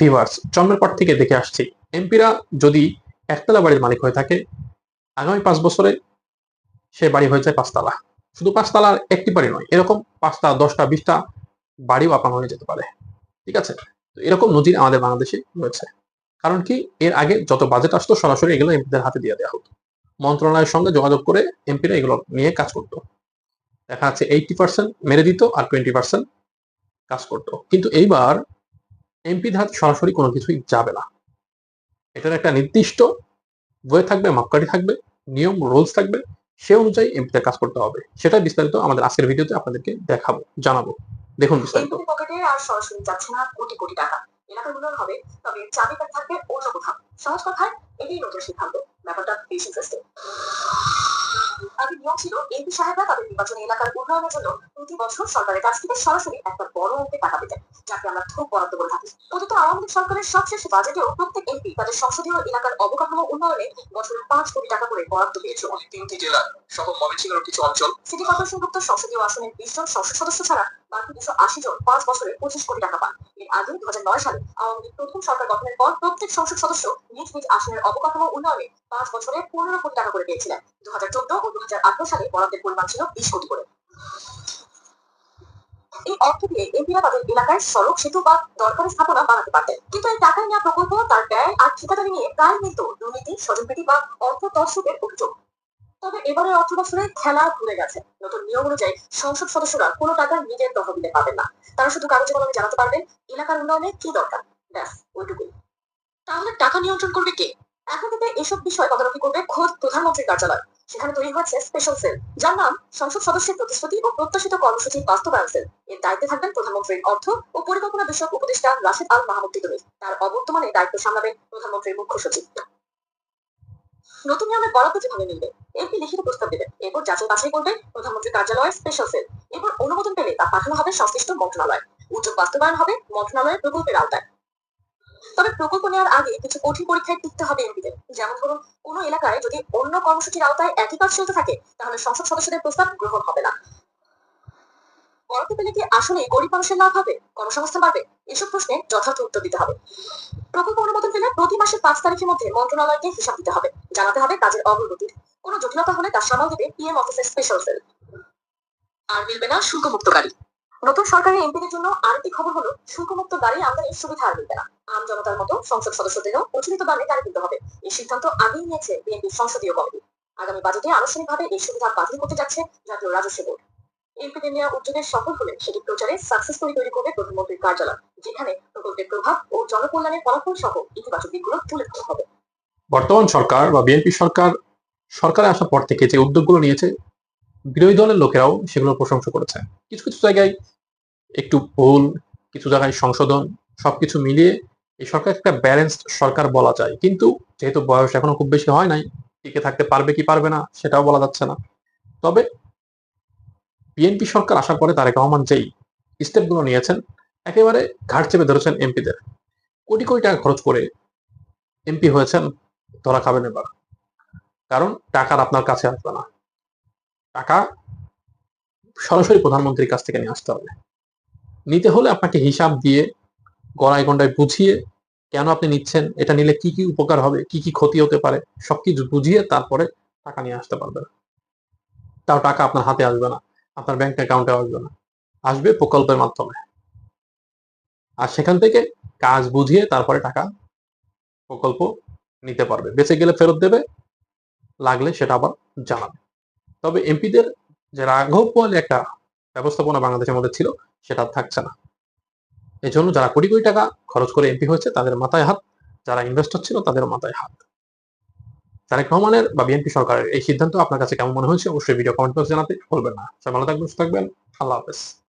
Viewers, জন্মের পর থেকে দেখে আসছি এমপিরা যদি একতলা বাড়ির মালিক হয়ে থাকে, আগামী 5 বছরে সে বাড়ি হয়ে যায় 5 তলা। শুধু 5 তলার একটি বাড়ি নয়, এরকম 5টা 10টা 20টা বাড়িও আপনার হয়ে যেতে পারে। ঠিক আছে, তো এরকম নজির আমাদের বাংলাদেশে রয়েছে। কারণ কি, এর আগে যত বাজেট আসতো সরাসরি এগুলো এমপিদের হাতে দিয়ে দেওয়া হতো। মন্ত্রণালয়ের সঙ্গে যোগাযোগ করে এমপিরা এগুলো নিয়ে কাজ করতো। দেখা যাচ্ছে 80% মেরে দিত আর 20% কাজ করতো। কিন্তু এইবার এমপিদের হাতে সরাসরি কোনো কিছুই যাবে না। এটার একটা নির্দিষ্ট বইয়ে থাকবে, মাপকাঠি থাকবে, নিয়ম রুলস থাকবে, সে অনুযায়ী এমপিদের কাজ করতে হবে। সেটাই বিস্তারিত আমাদের আজকের ভিডিওতে আপনাদেরকে দেখাবো, জানাবো। দেখুন বিস্তারিত। এমপিদের পকেটে আর সরাসরি যাচ্ছে না কোটি কোটি টাকা। এলাকাগুলোর হবে, তবে চাবিকাঠি থাকবে অন্য কোথাও। সহজ কথায় এটাই নতুন সিদ্ধান্ত। ব্যাপারটা বেশ ইন্টারেস্টিং। আগে নিয়ম ছিল এমপি সাহেবরা তাদের নির্বাচনী এলাকার উন্নয়নের জন্য প্রতি বছর সরকারের কাছ থেকে সরাসরি একটা বড় অঙ্কের টাকা পেতেন, যাকে আমরা থোক বরাদ্দ বলে থাকি। অতীত আওয়ামী লীগ সরকারের সবশেষ বাজেটেও প্রত্যেক এমপি তাদের সংসদীয় এলাকার অবকাঠামো উন্নয়নে বছরে 5 কোটি টাকা করে বরাদ্দ পেয়েছে। 3টি জেলার সহ ময়মনসিংহের কিছু অঞ্চল সিটি কর্পোরেশনভুক্ত সংসদীয় আসনের 20 জন সংসদ সদস্য ছাড়া বাকি 280 জন 5 বছরে 25 কোটি টাকা পান। এর আগে 2009 সালে আওয়ামী লীগ প্রথম সরকার গঠনের পর প্রত্যেক সংসদ সদস্য নিজ নিজ আসনের অবকাঠামো উন্নয়নে 5 বছরে 15 কোটি টাকা করে পেয়েছিলেন। 2014 ও 2018 সালে বরাদ্দের পরিমাণ ছিল 20 কোটি করে। এই অর্থ দিয়ে এমপিরা তাদের এলাকায় সড়ক, সেতু বা দরকারি স্থাপনা বানাতে পারতেন। কিন্তু এই টাকায় নেওয়া প্রকল্প, তার ব্যয় আর ঠিকাদারি নিয়ে প্রায় মিলত দুর্নীতি, স্বজনপ্রীতি বা অর্থ তছরূপের অভিযোগ। তবে এবারের অর্থ বছরে খেলা ঘুরে গেছে। নতুন নিয়ম অনুযায়ী সংসদ সদস্যরা কোনো টাকা নিজের তহবিলে পাবেন না। তারা শুধু কাগজে কলমে জানাতে পারবেন এলাকার উন্নয়নে কি দরকার, ব্যাস ওইটুকুই। তাহলে টাকা নিয়ন্ত্রণ করবে কে? এখন থেকে এসব বিষয় তদারকি করবে খোদ প্রধানমন্ত্রীর কার্যালয়। সেখানে তৈরি হয়েছে স্পেশাল সেল, যার নাম সংসদ সদস্যের প্রতিশ্রুতি ও প্রত্যাশিত কর্মসূচির বাস্তবায়ন সেল। এর দায়িত্বে থাকবেন প্রধানমন্ত্রীর অর্থ ও পরিকল্পনা বিষয়ক উপদেষ্টা রাশেদ আল মাহমুদ তিতুমির। তার অবর্তমানে দায়িত্ব সামলাবেন প্রধানমন্ত্রীর মুখ্য সচিব। নতুন নিয়মের বরাদ্দ যেভাবে মিলবে, এমপি লিখিত প্রস্তাব দেবেন, এরপর যাচাই বাছাই করবে প্রধানমন্ত্রীর কার্যালয়ের স্পেশাল সেল। এরপর অনুমোদন পেলে তা পাঠানো হবে সংশ্লিষ্ট মন্ত্রণালয়। উদ্যোগ বাস্তবায়ন হবে মন্ত্রণালয়ের প্রকল্পের আওতায়। তবে প্রকল্প নেওয়ার আগে কিছু কঠিন পরীক্ষায় টিকতে হবে এমপিদের। যেমন ধরুন, কোনো এলাকায় যদি অন্য কর্মসূচির আওতায় একই কাজ চলতে থাকে, তাহলে সংসদ সদস্যদের প্রস্তাব গ্রহণ হবে না। বরাদ্দ পেলে কি আসলে গরিব মানুষের লাভ হবে, কর্মসংস্থান বাড়বে? এসব প্রশ্নের যথার্থ উত্তর দিতে হবে। প্রকল্প অনুমোদন পেলে প্রতি মাসের 5 তারিখের মধ্যে মন্ত্রণালয়কে হিসাব দিতে হবে, জানাতে হবে কাজের অগ্রগতির। কোনো জটিলতা হলে তা সামাল দেবে পিএম অফিসের স্পেশাল সেল। আর মিলবে না শুল্কমুক্ত গাড়ি। নতুন সরকারের এমপিদের জন্য আরেকটি খবর হলো, শুল্কমুক্ত গাড়ি আমদানির সুবিধা আর মিলবে না। আম জনতার মতো সংসদ সদস্যদেরও প্রচলিত দামে গাড়ি কিনতে হবে। এই সিদ্ধান্ত আগেই নিয়েছে বিএনপির সংসদীয় কমিটি। আগামী বাজেটে আনুষ্ঠানিকভাবে এই সুবিধা বাতিল করতে যাচ্ছে জাতীয় রাজস্ব বোর্ড। এমপিদের নেওয়া উদ্যোগের সফল হলে সেটি প্রচারে সাকসেস স্টোরি তৈরি করবে প্রধানমন্ত্রীর কার্যালয়, যেখানে প্রকল্পের প্রভাব ও জনকল্যাণের ফলাফল সহ ইতিবাচক দিকগুলো তুলে ধরা হবে। বর্তমান সরকার বা বিএনপি সরকার সরকারে আসার পর থেকে যে উদ্যোগগুলো নিয়েছে, বিরোধী দলের লোকেরাও সেগুলোর প্রশংসা করেছে। কিছু কিছু জায়গায় একটু ভুল, কিছু জায়গায় সংশোধন, সবকিছু মিলিয়ে এই সরকার একটা ব্যালেন্সড সরকার বলা যায়। কিন্তু যেহেতু বয়স এখনো খুব বেশি হয় নাই, টিকে থাকতে পারবে কি পারবে না সেটাও বলা যাচ্ছে না। তবে বিএনপি সরকার আসার পরে তারেক রহমান যেই স্টেপগুলো নিয়েছেন, একেবারে ঘাড় চেপে ধরেছেন এমপিদের। কোটি কোটি টাকা খরচ করে এমপি হয়েছেন, ধরা খাবেন এবার। কারণ টাকার আপনার কাছে আসবে না, টাকা সরাসরি প্রধানমন্ত্রীর কাছ থেকে নিয়ে আসতে হবে। নিতে হলে আপনাকে হিসাব দিয়ে গড়ায় গন্ডায় বুঝিয়ে কেন আপনি নিচ্ছেন, এটা নিলে কি কি উপকার হবে, কি কি ক্ষতি হতে পারে, সবকিছু বুঝিয়ে তারপরে টাকা নিয়ে আসতে পারবেন। তাও টাকা আপনার হাতে আসবে না, আপনার ব্যাংক অ্যাকাউন্টে আসবে না, আসবে প্রকল্পের মাধ্যমে। আর সেখান থেকে কাজ বুঝিয়ে তারপরে টাকা প্রকল্প নিতে পারবে। বেঁচে গেলে ফেরত দেবে, লাগলে সেটা আবার জানাবে। তবে এমপিদের যে রাঘব বলে একটা ব্যবস্থাপনা বাংলাদেশের মধ্যে ছিল, সেটা থাকছে না। এজন্য যারা কোটি কোটি টাকা খরচ করে এমপি হয়েছে তাদের মাথায় হাত, যারা ইনভেস্টর ছিল তাদের মাথায় হাত। তারেক রহমানের বা বিএনপি সরকারের এই সিদ্ধান্ত আপনার কাছে কেমন মনে হয়েছে অবশ্যই ভিডিও কমেন্ট বক্সে জানাতে ভুলবেন না। সবাই ভালো থাকবেন, সুস্থ থাকবেন। আল্লাহ হাফেজ।